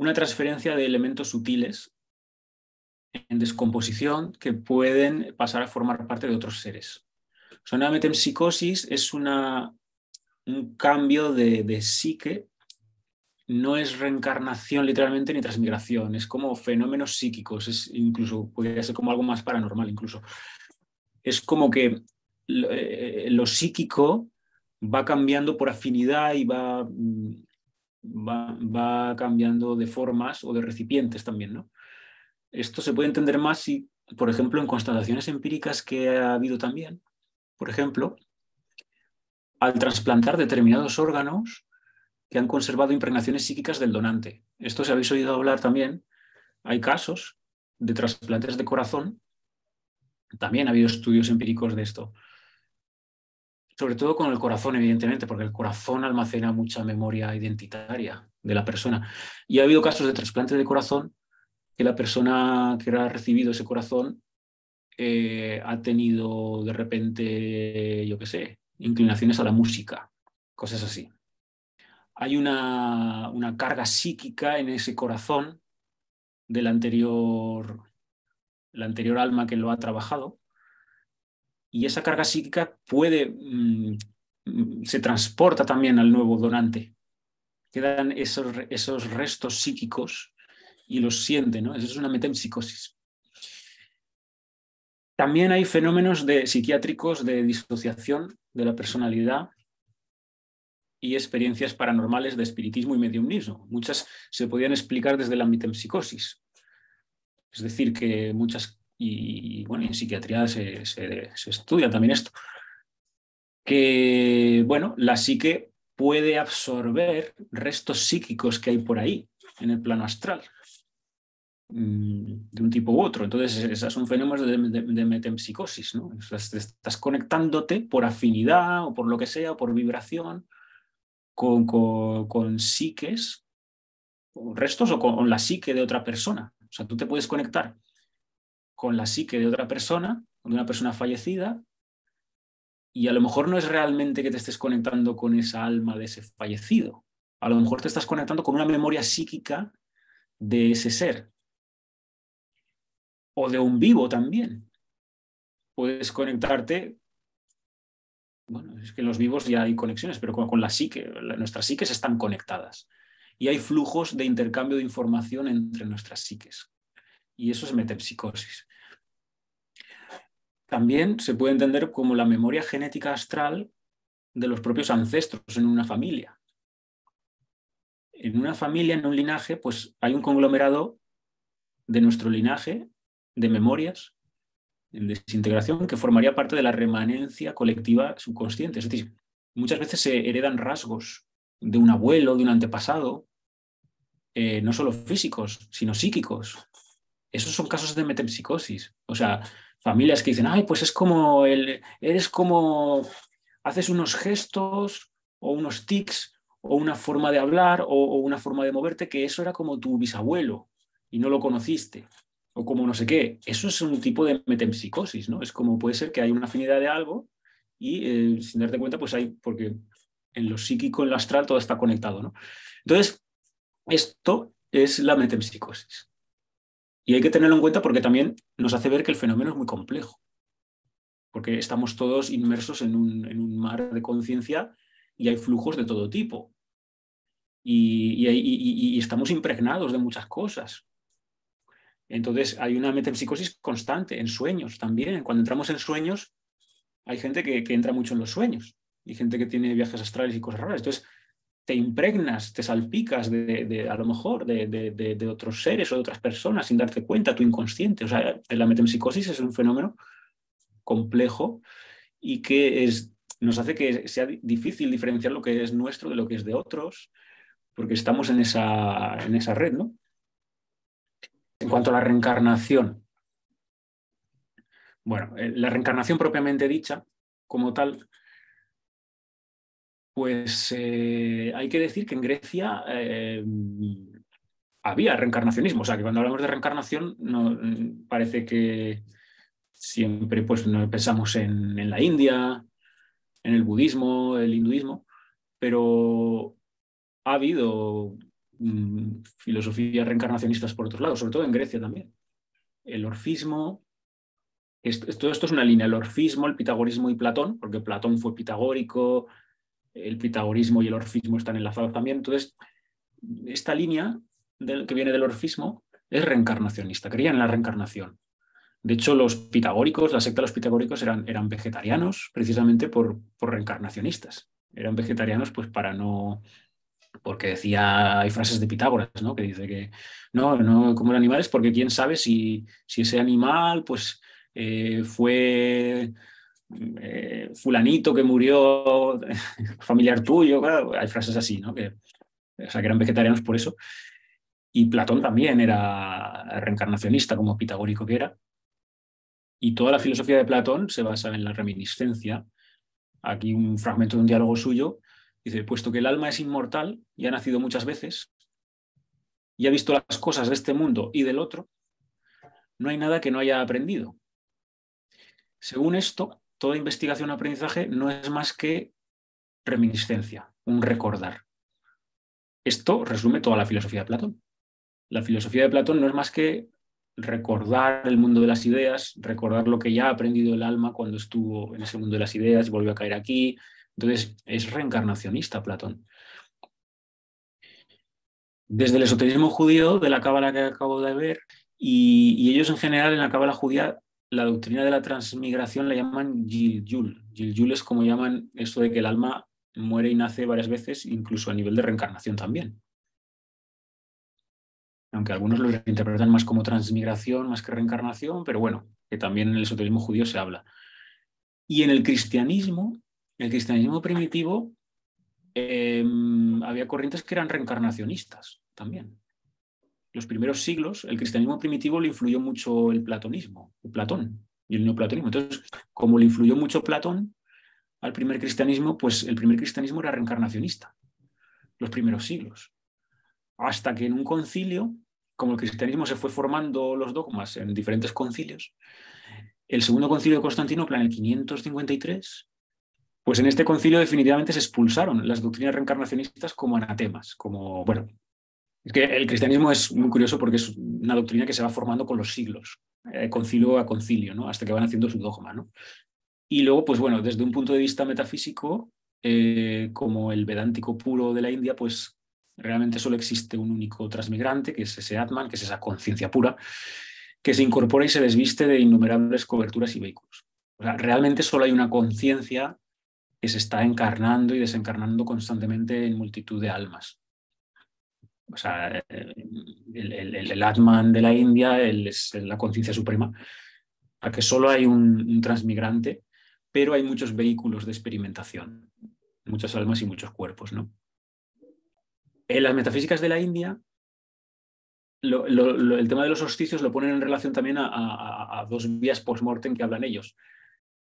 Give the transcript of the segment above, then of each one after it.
una transferencia de elementos sutiles en descomposición que pueden pasar a formar parte de otros seres. O sea, una metempsicosis es un cambio de psique, no es reencarnación literalmente ni transmigración, es como fenómenos psíquicos, incluso podría ser como algo más paranormal incluso. Es como que lo psíquico va cambiando por afinidad y va cambiando de formas o de recipientes también, ¿no? Esto se puede entender más si, por ejemplo, en constataciones empíricas que ha habido también, por ejemplo, al trasplantar determinados órganos que han conservado impregnaciones psíquicas del donante. Esto, si habéis oído hablar también, hay casos de trasplantes de corazón, también ha habido estudios empíricos de esto, sobre todo con el corazón, evidentemente, porque el corazón almacena mucha memoria identitaria de la persona. Y ha habido casos de trasplante de corazón que la persona que ha recibido ese corazón ha tenido de repente, yo qué sé, inclinaciones a la música, cosas así. Hay una carga psíquica en ese corazón del la anterior alma que lo ha trabajado, y esa carga psíquica se transporta también al nuevo donante. Quedan esos restos psíquicos y los siente, ¿no? Eso es una metempsicosis. También hay fenómenos psiquiátricos de disociación de la personalidad y experiencias paranormales de espiritismo y mediumnismo. Muchas se podían explicar desde la metempsicosis. Es decir, que muchas, y bueno, en psiquiatría se estudia también esto, que bueno, la psique puede absorber restos psíquicos que hay por ahí, en el plano astral, de un tipo u otro. Entonces, esos son fenómenos de metempsicosis, ¿no? O sea, estás conectándote por afinidad o por lo que sea, o por vibración, con psiques, con restos o con la psique de otra persona. O sea, tú te puedes conectar con la psique de otra persona, de una persona fallecida, y a lo mejor no es realmente que te estés conectando con esa alma de ese fallecido. A lo mejor te estás conectando con una memoria psíquica de ese ser. O de un vivo también. Puedes conectarte, bueno, es que en los vivos ya hay conexiones, pero con la psique, nuestras psiques están conectadas. Y hay flujos de intercambio de información entre nuestras psiques. Y eso es metempsicosis. También se puede entender como la memoria genética astral de los propios ancestros en una familia. En una familia, en un linaje, pues hay un conglomerado de nuestro linaje de memorias en desintegración que formaría parte de la remanencia colectiva subconsciente. Es decir, muchas veces se heredan rasgos de un abuelo, de un antepasado, no solo físicos, sino psíquicos. Esos son casos de metempsicosis. O sea, familias que dicen, ay, pues es como eres como, haces unos gestos o unos tics o una forma de hablar o una forma de moverte, que eso era como tu bisabuelo y no lo conociste. O como no sé qué. Eso es un tipo de metempsicosis, ¿no? Es como puede ser que hay una afinidad de algo y sin darte cuenta, pues hay, porque en lo psíquico, en lo astral, todo está conectado, ¿no? Entonces, esto es la metempsicosis. Y hay que tenerlo en cuenta porque también nos hace ver que el fenómeno es muy complejo, porque estamos todos inmersos en un mar de conciencia y hay flujos de todo tipo. Y estamos impregnados de muchas cosas. Entonces hay una metempsicosis constante en sueños también. Cuando entramos en sueños, hay gente que entra mucho en los sueños y gente que tiene viajes astrales y cosas raras. Entonces te impregnas, te salpicas a lo mejor de otros seres o de otras personas sin darte cuenta, tu inconsciente. O sea, la metempsicosis es un fenómeno complejo y que nos hace que sea difícil diferenciar lo que es nuestro de lo que es de otros, porque estamos en esa red, ¿no? En cuanto a la reencarnación, bueno, la reencarnación propiamente dicha, como tal, pues hay que decir que en Grecia había reencarnacionismo. O sea, que cuando hablamos de reencarnación no, parece que siempre pues, pensamos en la India, en el budismo, el hinduismo, pero ha habido filosofías reencarnacionistas por otros lados, sobre todo en Grecia también. El orfismo, todo esto es una línea, el orfismo, el pitagorismo y Platón, porque Platón fue pitagórico, el pitagorismo y el orfismo están enlazados también. Entonces, esta línea que viene del orfismo es reencarnacionista, creían en la reencarnación. De hecho, los pitagóricos, la secta de los pitagóricos eran vegetarianos precisamente por reencarnacionistas. Eran vegetarianos pues para no... Porque decía, hay frases de Pitágoras, ¿no? Que dice que no comer animales porque quién sabe si ese animal pues fue fulanito que murió, familiar tuyo. Claro, hay frases así, ¿no? O sea, que eran vegetarianos por eso. Y Platón también era reencarnacionista, como pitagórico que era. Y toda la filosofía de Platón se basa en la reminiscencia. Aquí un fragmento de un diálogo suyo dice, puesto que el alma es inmortal y ha nacido muchas veces y ha visto las cosas de este mundo y del otro, no hay nada que no haya aprendido. Según esto, toda investigación o aprendizaje no es más que reminiscencia, un recordar. Esto resume toda la filosofía de Platón. La filosofía de Platón no es más que recordar el mundo de las ideas, recordar lo que ya ha aprendido el alma cuando estuvo en ese mundo de las ideas y volvió a caer aquí. Entonces, es reencarnacionista Platón. Desde el esoterismo judío, de la cábala que acabo de ver, y ellos en general en la cábala judía, la doctrina de la transmigración la llaman Giljul. Giljul es como llaman esto de que el alma muere y nace varias veces, incluso a nivel de reencarnación también. Aunque algunos lo interpretan más como transmigración, más que reencarnación, pero bueno, que también en el esoterismo judío se habla. Y en el cristianismo primitivo, había corrientes que eran reencarnacionistas también. Los primeros siglos, el cristianismo primitivo le influyó mucho el platonismo, el Platón y el neoplatonismo. Entonces, como le influyó mucho Platón al primer cristianismo, pues el primer cristianismo era reencarnacionista, los primeros siglos. Hasta que en un concilio, como el cristianismo se fue formando los dogmas en diferentes concilios, el segundo concilio de Constantinopla en el 553, pues en este concilio definitivamente se expulsaron las doctrinas reencarnacionistas como anatemas, como, bueno, es que el cristianismo es muy curioso porque es una doctrina que se va formando con los siglos, concilio a concilio, ¿no? Hasta que van haciendo su dogma, ¿no? Y luego, pues bueno, desde un punto de vista metafísico, como el vedántico puro de la India, pues realmente solo existe un único transmigrante, que es ese Atman, que es esa conciencia pura, que se incorpora y se desviste de innumerables coberturas y vehículos. O sea, realmente solo hay una conciencia que se está encarnando y desencarnando constantemente en multitud de almas. O sea, el Atman de la India es la conciencia suprema, a que solo hay un transmigrante, pero hay muchos vehículos de experimentación, muchas almas y muchos cuerpos, ¿no? En las metafísicas de la India, el tema de los solsticios lo ponen en relación también a dos vías post-mortem que hablan ellos.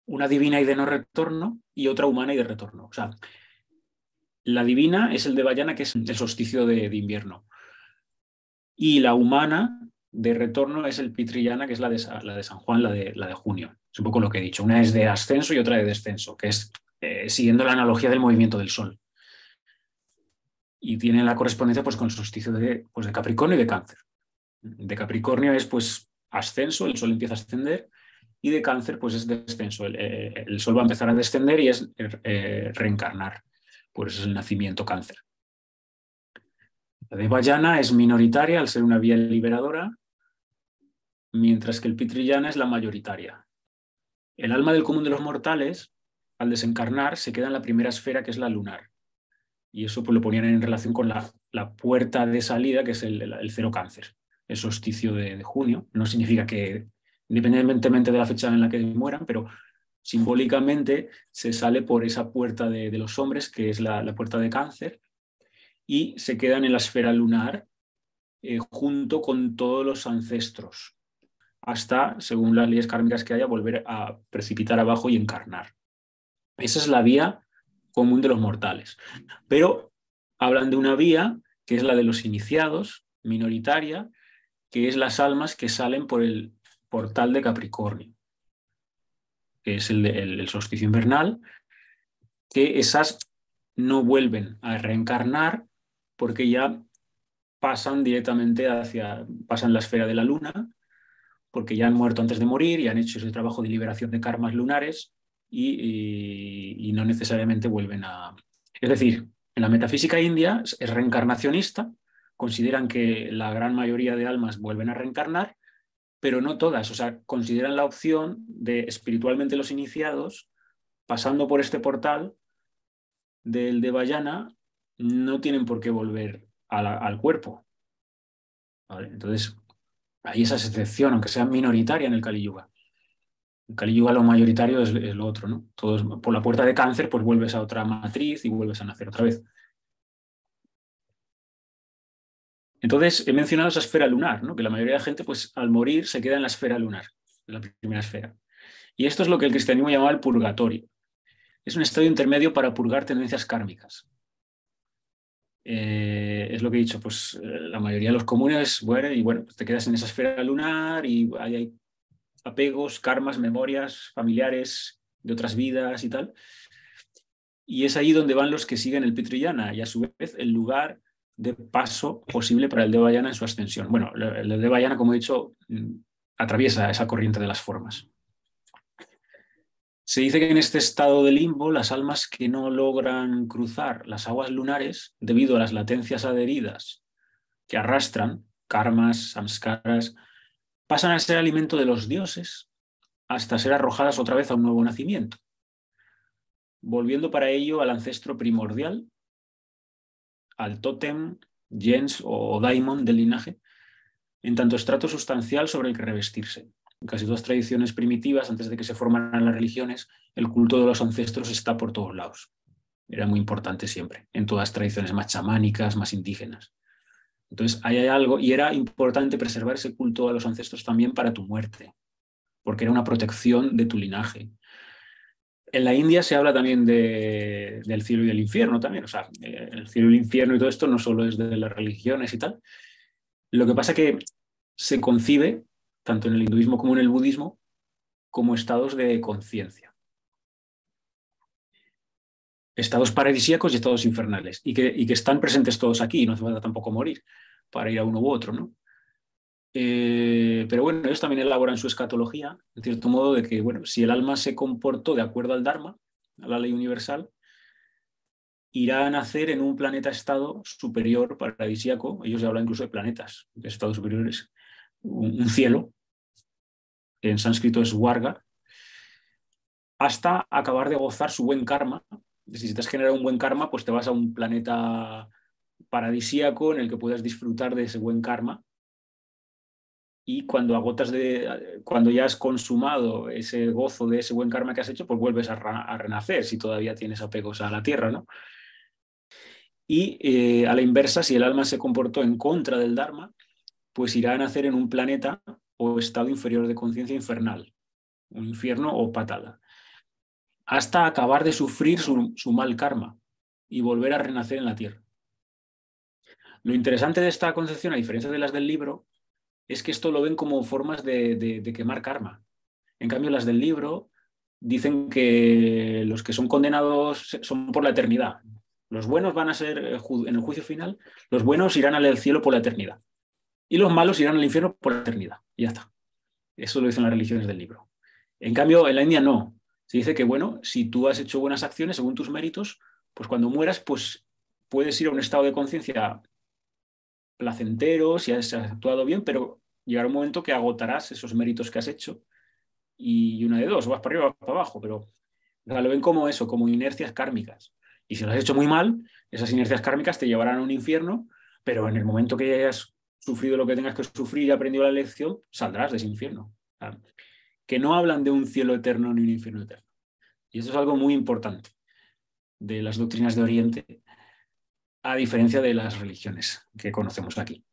Una divina y de no retorno y otra humana y de retorno. O sea, la divina es el de Vayana, que es el solsticio de invierno. Y la humana de retorno es el Pitriyana, que es la de San Juan, la de junio. Es un poco lo que he dicho. Una es de ascenso y otra de descenso, que es siguiendo la analogía del movimiento del Sol. Y tiene la correspondencia pues, con el solsticio de Capricornio y de Cáncer. De Capricornio es pues ascenso, el Sol empieza a ascender, y de Cáncer pues es descenso. El Sol va a empezar a descender y es reencarnar. Pues es el nacimiento Cáncer. La de Vayana es minoritaria al ser una vía liberadora, mientras que el Pitriyana es la mayoritaria. El alma del común de los mortales, al desencarnar, se queda en la primera esfera, que es la lunar. Y eso pues, lo ponían en relación con la puerta de salida, que es el cero Cáncer, el solsticio de junio. No significa que, independientemente de la fecha en la que mueran, pero simbólicamente se sale por esa puerta de los hombres, que es la puerta de Cáncer, y se quedan en la esfera lunar junto con todos los ancestros, hasta, según las leyes kármicas que haya, volver a precipitar abajo y encarnar. Esa es la vía común de los mortales. Pero hablan de una vía que es la de los iniciados, minoritaria, que es las almas que salen por el portal de Capricornio, que es el solsticio invernal, que esas no vuelven a reencarnar porque ya pasan directamente pasan la esfera de la luna, porque ya han muerto antes de morir y han hecho ese trabajo de liberación de karmas lunares y no necesariamente vuelven a... Es decir, en la metafísica india es reencarnacionista, consideran que la gran mayoría de almas vuelven a reencarnar, pero no todas, o sea, consideran la opción de espiritualmente los iniciados, pasando por este portal del Devayana, no tienen por qué volver al cuerpo. ¿Vale? Entonces, hay esa excepción, aunque sea minoritaria en el Kali Yuga. En Kali Yuga lo mayoritario es lo otro, ¿no? Todos, por la puerta de cáncer, pues vuelves a otra matriz y vuelves a nacer otra vez. Entonces, he mencionado esa esfera lunar, ¿no? Que la mayoría de la gente, pues al morir, se queda en la esfera lunar, en la primera esfera. Y esto es lo que el cristianismo llamaba el purgatorio. Es un estadio intermedio para purgar tendencias kármicas. Es lo que he dicho, pues la mayoría de los comunes mueren y bueno, pues te quedas en esa esfera lunar y hay apegos, karmas, memorias familiares de otras vidas y tal. Y es ahí donde van los que siguen el Pitriyana y a su vez el lugar de paso posible para el Devayana en su ascensión. Bueno, el Devayana, como he dicho, atraviesa esa corriente de las formas. Se dice que en este estado de limbo, las almas que no logran cruzar las aguas lunares, debido a las latencias adheridas que arrastran, karmas, samskaras, pasan a ser alimento de los dioses hasta ser arrojadas otra vez a un nuevo nacimiento, volviendo para ello al ancestro primordial, al tótem, gens o daimon del linaje, en tanto estrato sustancial sobre el que revestirse. En casi todas las tradiciones primitivas, antes de que se formaran las religiones, el culto de los ancestros está por todos lados. Era muy importante siempre, en todas las tradiciones más chamánicas, más indígenas. Entonces, ahí hay algo, y era importante preservar ese culto a los ancestros también para tu muerte, porque era una protección de tu linaje. En la India se habla también del cielo y del infierno también, o sea, el cielo y el infierno y todo esto no solo es de las religiones y tal. Lo que pasa es que se concibe, tanto en el hinduismo como en el budismo, como estados de conciencia. Estados paradisíacos y estados infernales, y que están presentes todos aquí, y no hace falta tampoco morir para ir a uno u otro, ¿no? Pero bueno, ellos también elaboran su escatología, en cierto modo, de que, bueno, si el alma se comportó de acuerdo al Dharma, a la ley universal, irá a nacer en un planeta-estado superior paradisíaco. Ellos hablan incluso de planetas, de estados superiores, un cielo, en sánscrito es Warga, hasta acabar de gozar su buen karma. Si necesitas generar un buen karma, pues te vas a un planeta paradisíaco en el que puedas disfrutar de ese buen karma. Y cuando ya has consumado ese gozo de ese buen karma que has hecho, pues vuelves a renacer si todavía tienes apegos a la tierra, ¿no? Y a la inversa, si el alma se comportó en contra del Dharma, pues irá a nacer en un planeta o estado inferior de conciencia infernal, un infierno o patada, hasta acabar de sufrir su mal karma y volver a renacer en la tierra. Lo interesante de esta concepción, a diferencia de las del libro, es que esto lo ven como formas de quemar karma. En cambio, las del libro dicen que los que son condenados son por la eternidad. Los buenos van a ser, en el juicio final, los buenos irán al cielo por la eternidad. Y los malos irán al infierno por la eternidad. Y ya está. Eso lo dicen las religiones del libro. En cambio, en la India no. Se dice que, bueno, si tú has hecho buenas acciones según tus méritos, pues cuando mueras, pues puedes ir a un estado de conciencia placentero, si has actuado bien, pero llegará un momento que agotarás esos méritos que has hecho y una de dos, vas para arriba o vas para abajo, pero o sea, lo ven como eso, como inercias kármicas. Y si lo has hecho muy mal, esas inercias kármicas te llevarán a un infierno, pero en el momento que hayas sufrido lo que tengas que sufrir y aprendido la lección, saldrás de ese infierno. O sea, que no hablan de un cielo eterno ni un infierno eterno. Y eso es algo muy importante de las doctrinas de Oriente, a diferencia de las religiones que conocemos aquí.